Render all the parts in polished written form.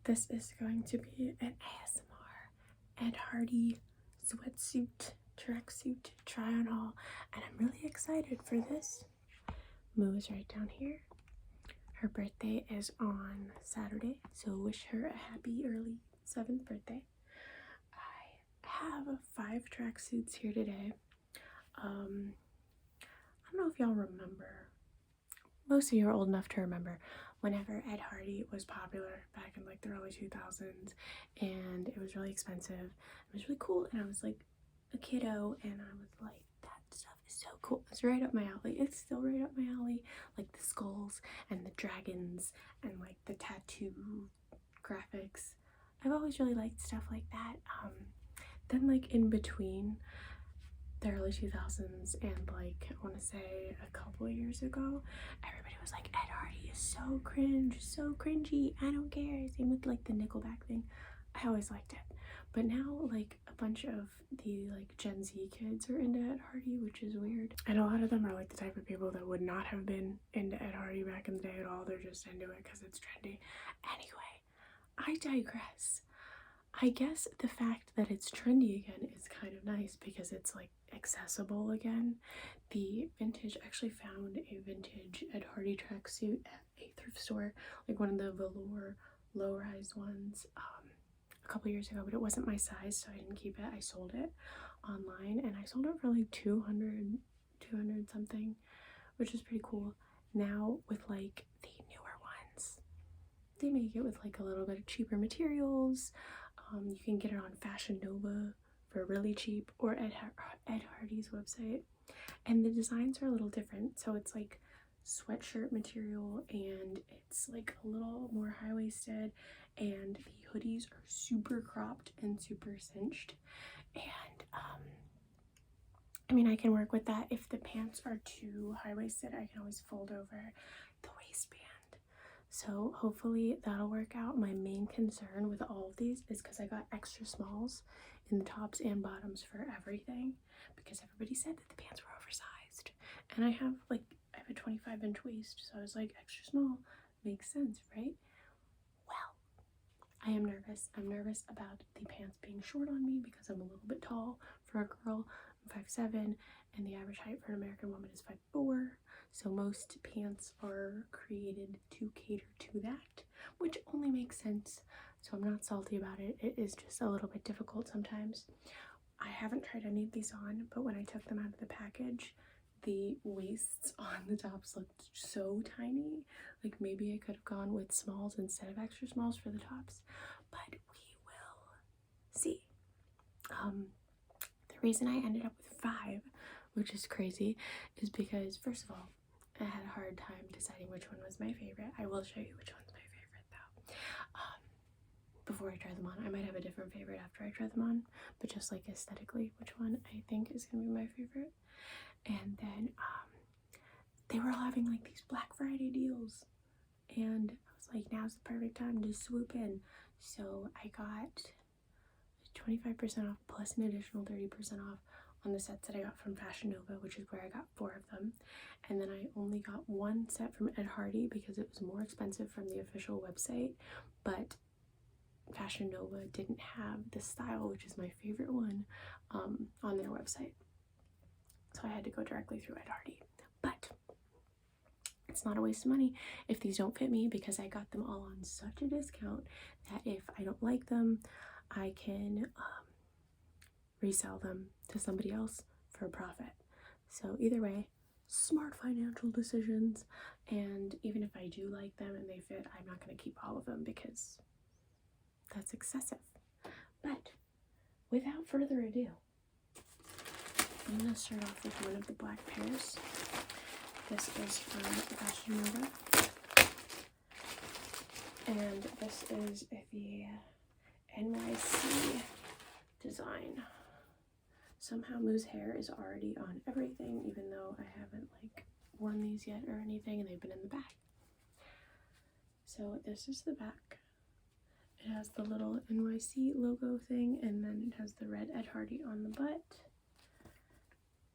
This is going to be an ASMR Ed Hardy sweatsuit, tracksuit try on haul, and I'm really excited for this. Moo is right down here. Her birthday is on Saturday, so wish her a happy early 7th birthday. I have 5 tracksuits here today. I don't know if y'all remember. Most of you are old enough to remember whenever Ed Hardy was popular back in like the early 2000s, and it was really expensive. It was really cool, and I was like a kiddo, and I was like, that stuff is so cool. It's right up my alley. It's still right up my alley. Like the skulls and the dragons and like the tattoo graphics. I've always really liked stuff like that. Then like in between the early 2000s and like I want to say a couple of years ago, everybody was like, Ed Hardy is so cringe, so cringy, I don't care. Same with like the Nickelback thing. I always liked it, but now like a bunch of the like Gen Z kids are into Ed Hardy, which is weird, and a lot of them are like the type of people that would not have been into Ed Hardy back in the day at all. They're just into it because it's trendy. Anyway, I digress. I guess the fact that it's trendy again is kind of nice because it's like accessible again. The vintage, actually found a vintage Ed Hardy tracksuit at a thrift store, like one of the velour low-rise ones, a couple years ago, but it wasn't my size, so I didn't keep it. I sold it online, and I sold it for like 200 something, which is pretty cool. Now with like the newer ones, they make it with like a little bit of cheaper materials. You can get it on Fashion Nova for really cheap, or Ed Hardy's website, and the designs are a little different. So it's like sweatshirt material, and it's like a little more high-waisted, and the hoodies are super cropped and super cinched. And I mean, I can work with that. If the pants are too high-waisted, I can always fold over the waistband. So hopefully that'll work out. My main concern with all of these is because I got extra smalls in the tops and bottoms for everything, because everybody said that the pants were oversized, and I have a 25-inch waist, so I was like, extra small makes sense, right? Well, I am nervous. I'm nervous about the pants being short on me because I'm a little bit tall for a girl. I'm 5'7", and the average height for an American woman is 5'4". So most pants are created to cater to that, which only makes sense. So I'm not salty about it. It is just a little bit difficult sometimes. I haven't tried any of these on, but when I took them out of the package, the waists on the tops looked so tiny. Like maybe I could have gone with smalls instead of extra smalls for the tops, but we will see. The reason I ended up with 5, which is crazy, is because first of all, I had a hard time deciding which one was my favorite. I will show you which one's my favorite though. Before I try them on. I might have a different favorite after I try them on, but just like aesthetically, which one I think is gonna be my favorite. And then they were all having like these Black Friday deals, and I was like, now's the perfect time to swoop in. So I got 25% off plus an additional 30% off on the sets that I got from Fashion Nova, which is where I got 4 of them. And then I only got 1 set from Ed Hardy because it was more expensive from the official website, but Fashion Nova didn't have the style, which is my favorite one, on their website. So I had to go directly through Ed Hardy. But it's not a waste of money if these don't fit me, because I got them all on such a discount that if I don't like them, I can resell them to somebody else for a profit. So either way, smart financial decisions. And even if I do like them and they fit, I'm not going to keep all of them because that's excessive. But without further ado, I'm going to start off with one of the black pairs. This is from Fashion Nova, and this is the NYC design. Somehow Moo's hair is already on everything, even though I haven't like worn these yet or anything, and they've been in the back. So this is the back. It has the little NYC logo thing, and then it has the red Ed Hardy on the butt,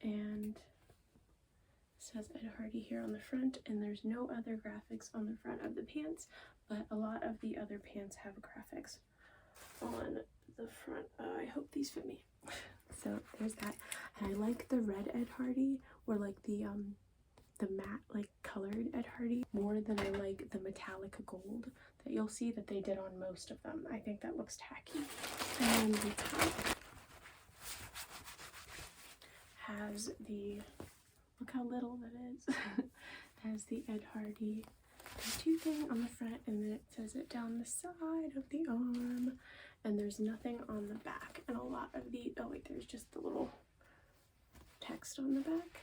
and it says Ed Hardy here on the front, and there's no other graphics on the front of the pants, but a lot of the other pants have graphics on the front. I hope these fit me. So there's that. And I like the red Ed Hardy, or like the matte like colored Ed Hardy, more than I like the metallic gold that you'll see that they did on most of them. I think that looks tacky. And the top has the, look how little that is. Has the Ed Hardy tattoo thing on the front, and then it says it down the side of the arm, and there's nothing on the back. And a lot of the, oh wait, there's just the little text on the back,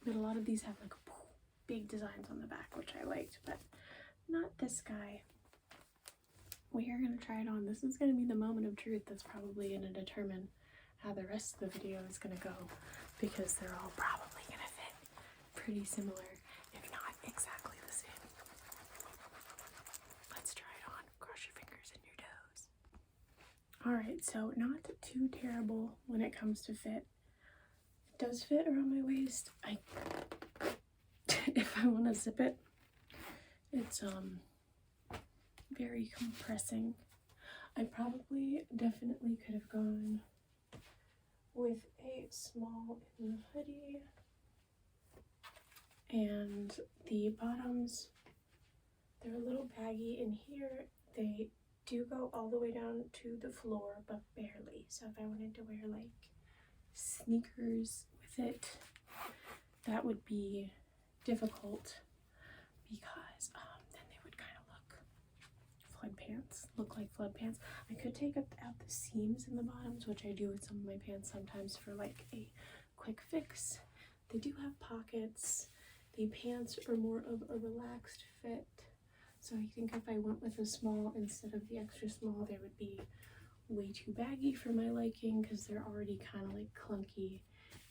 but a lot of these have like big designs on the back, which I liked, but not this guy. We are gonna try it on. This is gonna be the moment of truth that's probably gonna determine how the rest of the video is gonna go, because they're all probably gonna fit pretty similar, if not exactly the same. Let's try it on. Cross your fingers and your toes. Alright, so not too terrible when it comes to fit. It does fit around my waist. If I want to zip it, it's very compressing. I probably definitely could have gone with a small in the hoodie, and the bottoms, they're a little baggy in here. They do go all the way down to the floor, but barely. So if I wanted to wear like sneakers with it, that would be difficult, because then they would kind of look like flood pants. I could take out the seams in the bottoms, which I do with some of my pants sometimes for like a quick fix. They do have pockets. The pants are more of a relaxed fit, so I think if I went with a small instead of the extra small, they would be way too baggy for my liking, because they're already kind of like clunky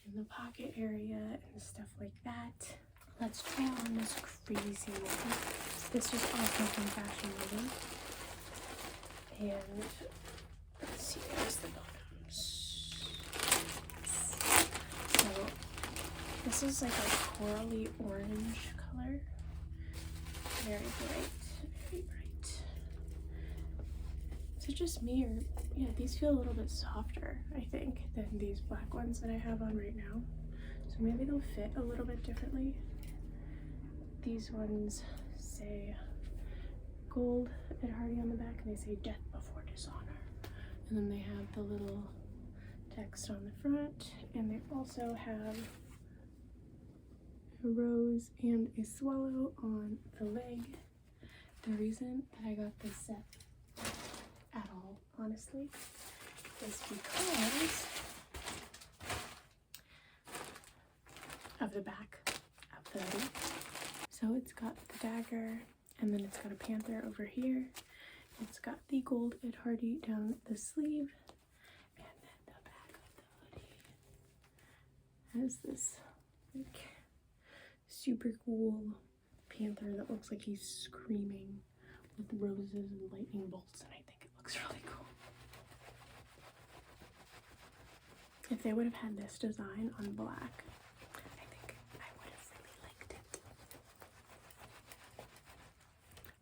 in the pocket area and stuff like that. Let's try on this crazy one. This was also from Fashion Living. And let's see, there's the bottoms. So this is like a corally orange color. Very bright, very bright. Is it just me, or yeah, these feel a little bit softer, I think, than these black ones that I have on right now. So maybe they'll fit a little bit differently. These ones say gold Ed Hardy on the back, and they say death before dishonor. And then they have the little text on the front, and they also have a rose and a swallow on the leg. The reason that I got this set at all, honestly, is because of the back of the hoodie. So it's got the dagger, and then it's got a panther over here. It's got the gold Ed Hardy down the sleeve, and then the back of the hoodie has this like super cool panther that looks like he's screaming with roses and lightning bolts, and I think it looks really cool. If they would have had this design on black, I think I would have really liked it.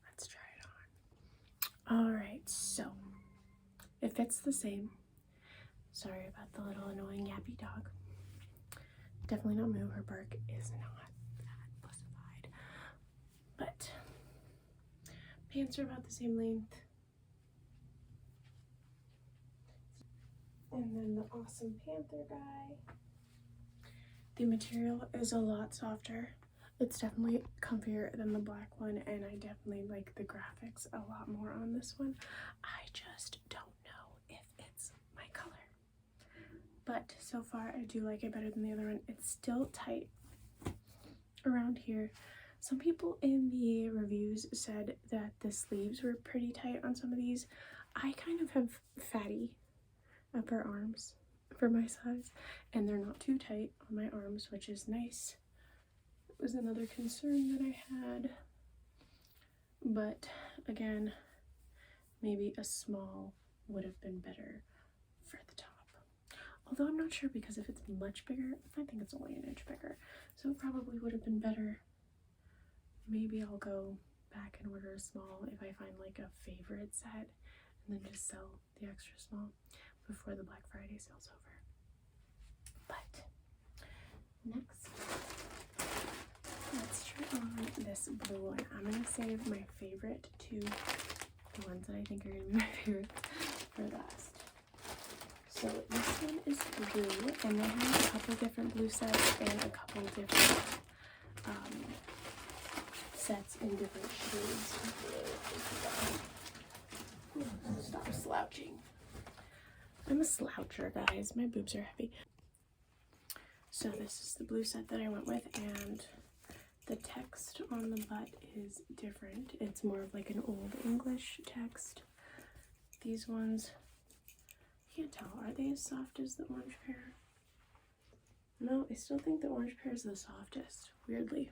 Let's try it on. Alright, so it fits the same. Sorry about the little annoying yappy dog. Definitely not Moo. Her bark is not that pussified. But pants are about the same length. And then the awesome panther guy. The material is a lot softer. It's definitely comfier than the black one, and I definitely like the graphics a lot more on this one. I just don't know if it's my color. But so far, I do like it better than the other one. It's still tight around here. Some people in the reviews said that the sleeves were pretty tight on some of these. I kind of have fatty upper arms for my size, and they're not too tight on my arms, which is nice. It was another concern that I had, but again, maybe a small would have been better for the top. Although I'm not sure, because if it's much bigger, I think it's only an inch bigger, so it probably would have been better. Maybe I'll go back and order a small if I find like a favorite set, and then just sell the extra small before the Black Friday sale's over. But next, let's try on this blue one. I'm gonna save my favorite two, the ones that I think are gonna be my favorite, for last. So this one is blue, and they have a couple different blue sets and a couple different sets in different shades of blue. Stop slouching. I'm a sloucher, guys. My boobs are heavy. So this is the blue set that I went with, and the text on the butt is different. It's more of like an old English text. These ones, I can't tell. Are they as soft as the orange pear? No, I still think the orange pear is the softest, weirdly.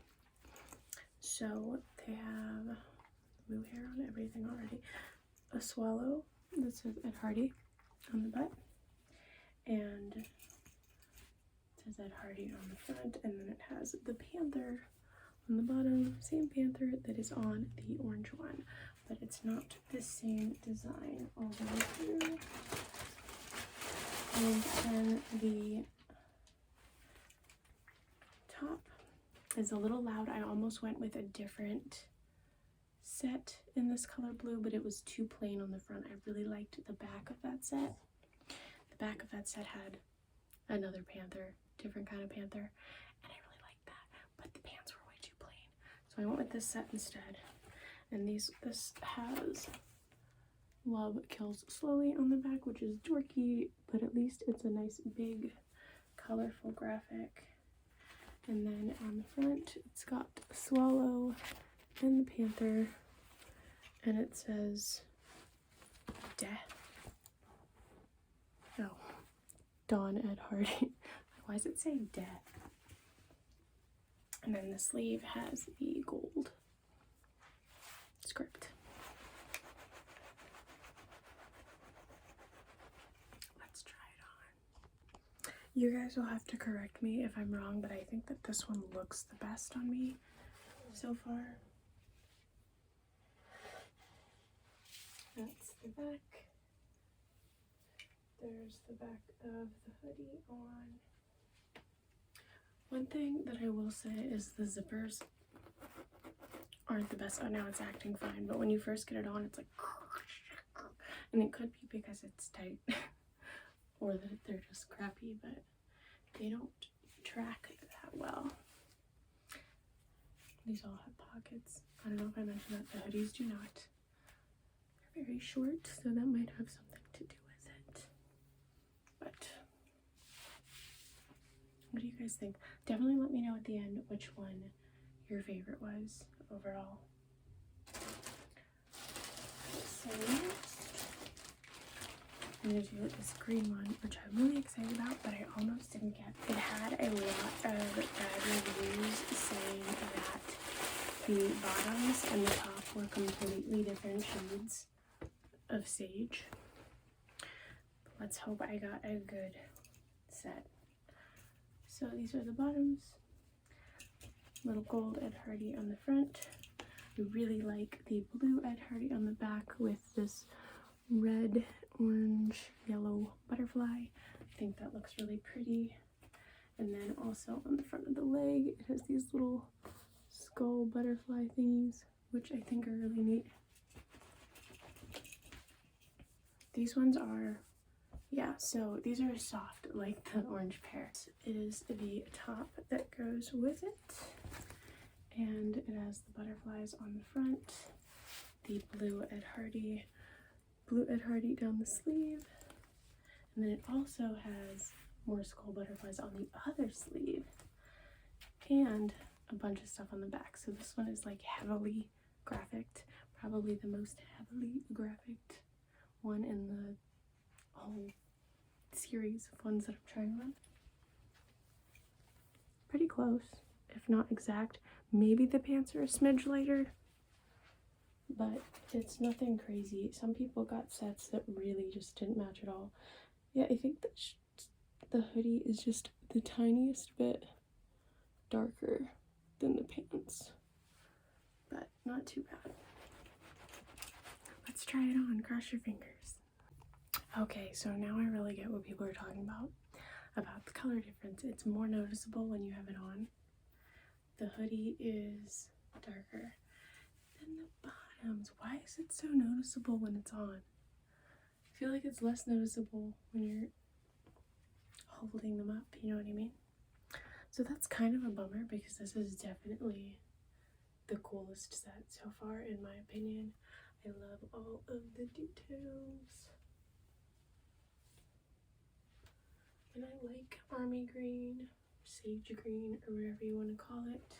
So they have blue hair on everything already. A swallow that says Ed Hardy on the butt, and it says Ed Hardy on the front, and then it has the panther on the bottom, same panther that is on the orange one, but it's not the same design all the way through. And then the top is a little loud. I almost went with a different set in this color blue, but it was too plain on the front. I really liked the back of that set. The back of that set had another panther, different kind of panther, and I really liked that, but the pants were way too plain. So I went with this set instead. And this has Love Kills Slowly on the back, which is dorky, but at least it's a nice big colorful graphic. And then on the front it's got a swallow and the panther, and it says Death. Oh, Dawn Ed Hardy. Why does it say Death? And then the sleeve has the gold script. Let's try it on. You guys will have to correct me if I'm wrong, but I think that this one looks the best on me so far. That's the back. There's the back of the hoodie on. One thing that I will say is the zippers aren't the best. Oh, now it's acting fine, but when you first get it on, it's like, and it could be because it's tight or that they're just crappy, but they don't track that well. These all have pockets. I don't know if I mentioned that. The hoodies do not. They're very short, so that might have something to do with it. But what do you guys think? Definitely let me know at the end which one your favorite was overall. So next, I'm going to do this green one, which I'm really excited about, but I almost didn't get. It had a lot of bad reviews saying that the bottoms and the top were completely different shades of sage. Let's hope I got a good set. So these are the bottoms. Little gold Ed Hardy on the front. I really like the blue Ed Hardy on the back with this red, orange, yellow butterfly. I think that looks really pretty. And then also on the front of the leg, it has these little skull butterfly thingies, which I think are really neat. These ones are, yeah, so these are soft like the orange pear. It is the top that goes with it, and it has the butterflies on the front, the blue Ed Hardy down the sleeve, and then it also has more skull butterflies on the other sleeve, and a bunch of stuff on the back. So this one is like heavily graphicked, probably the most heavily graphicked one in the whole series of ones that I'm trying on. Pretty close, if not exact. Maybe the pants are a smidge lighter, but it's nothing crazy. Some people got sets that really just didn't match at all. Yeah, I think that the hoodie is just the tiniest bit darker than the pants, but not too bad. Let's try it on. Cross your fingers. Okay, so now I really get what people are talking about the color difference. It's more noticeable when you have it on. The hoodie is darker than the bottoms. Why is it so noticeable when it's on? I feel like it's less noticeable when you're holding them up, you know what I mean? So that's kind of a bummer because this is definitely the coolest set so far in my opinion. I love all of the details. And I like army green, sage green, or whatever you want to call it.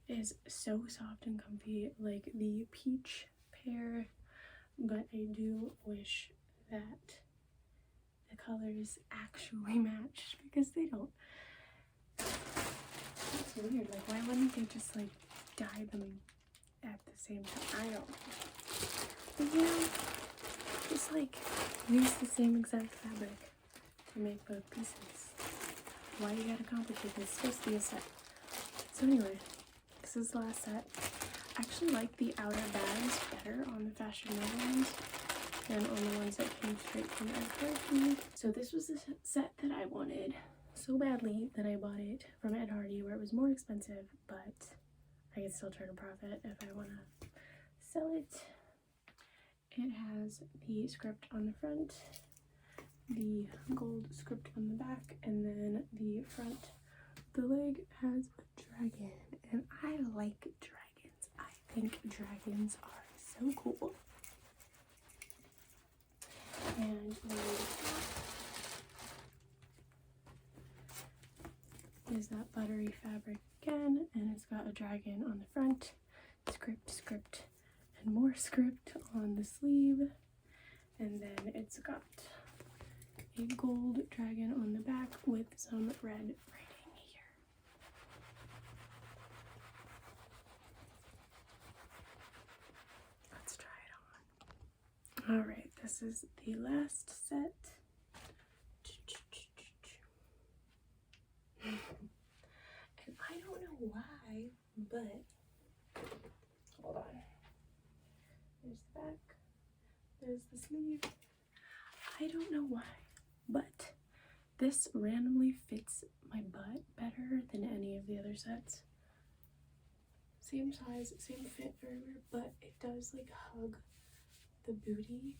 It is so soft and comfy, like the peach pear, but I do wish that the colors actually matched because they don't. It's weird, like why wouldn't they just like dye them at the same time? I don't know. But yeah, just like use the same exact fabric to make both pieces. Why you gotta complicate this? It's supposed to be a set. So anyway, this is the last set. I actually like the outer bags better on the Fashion Nova ones than on the ones that came straight from Ed Hardy. So this was the set that I wanted so badly that I bought it from Ed Hardy where it was more expensive, but I can still turn a profit if I want to sell it. It has the script on the front, the gold script on the back, and then the front. The leg has a dragon, and I like dragons. I think dragons are so cool. And then is that buttery fabric again, and it's got a dragon on the front, script, and more script on the sleeve, and then it's got a gold dragon on the back with some red writing here. Let's try it on. Alright, this is the last set. And I don't know why, but hold on. There's the back. There's the sleeve. I don't know why, but this randomly fits my butt better than any of the other sets. Same size, same fit everywhere, but it does like hug the booty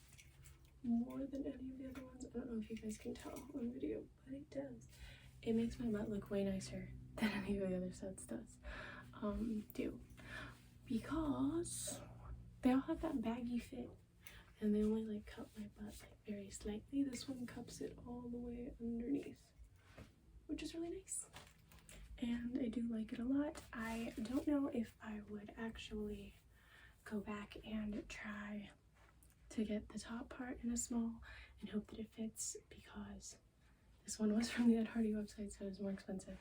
more than any of the other ones. I don't know if you guys can tell on video, but it does. It makes my butt look way nicer than any of the other sets do. Because they all have that baggy fit. And they only like cup my butt like very slightly. This one cups it all the way underneath, which is really nice. And I do like it a lot. I don't know if I would actually go back and try to get the top part in a small and hope that it fits, because this one was from the Ed Hardy website, so it was more expensive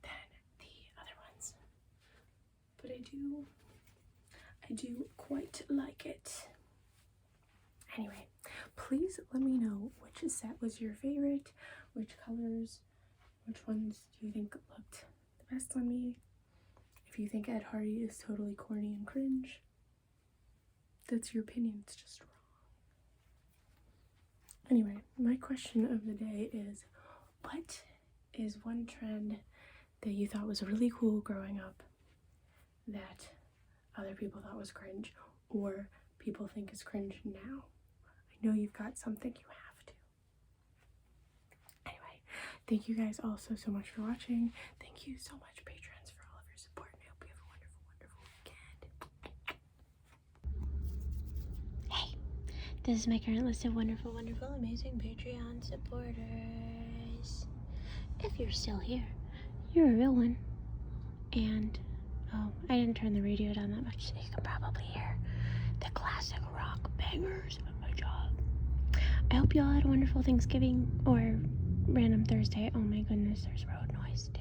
than the other ones. But I do quite like it. Anyway, please let me know which set was your favorite, which colors, which ones do you think looked the best on me. If you think Ed Hardy is totally corny and cringe, that's your opinion, it's just wrong. Anyway, my question of the day is, what is one trend that you thought was really cool growing up that other people thought was cringe, or people think is cringe now? I know you've got something, you have to. Anyway, thank you guys all so much for watching. Thank you so much, patrons, for all of your support, and I hope you have a wonderful weekend. Hey, this is my current list of wonderful, amazing Patreon supporters. If you're still here, you're a real one. And, oh, I didn't turn the radio down that much, so you can probably hear the classic rock bangers of my job. I hope you all had a wonderful Thanksgiving or random Thursday. Oh my goodness, there's road noise too.